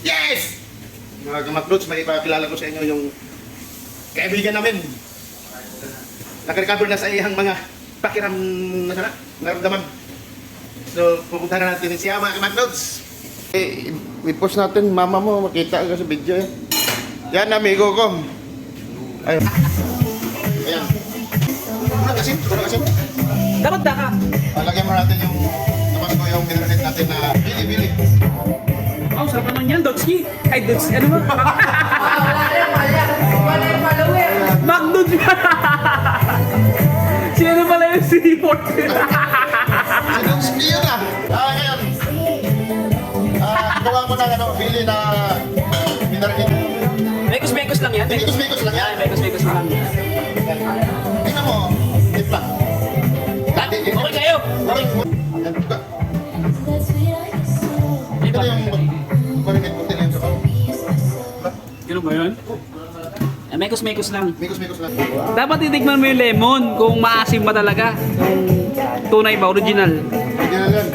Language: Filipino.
Yes! Mga kamaklots, may ipakilala ko sa inyo yung kaibigan namin. Nakarecover na sa iyang mga pakiram na sana, naramdaman. So, pupunta na natin siya mga kamaklots. I-post natin, mama mo, makita ka sa video. Yan, amigo ko. Ayun. Ayan. Muna kasi. Dapat daka. Lagyan mo natin yung naman ko yung pinarit natin na bili-bili. Oh, sarap naman yan, Dotski. Ay, Dotski, ano ba? Wala yung follower. McDonald's ba? Sino pala yung seaport? Sinong spiyo na? Ngayon. Gawa mo ng ano, bili na pinarit. Mekos-mekos lang yan. Mekos-mekos lang yan. Yan, mekos-mekos lang. Tingnan mo, tip lang. Dati, Okay kayo. Okay. Yan, buka. Ito na yung marinate ko tinayin sa kao. Ganun ba yun? Mekos-mekos lang. Mekos-mekos lang. Dapat titikman mo yung lemon kung maasim ba talaga. Kung tunay ba, original. Hindi na lang.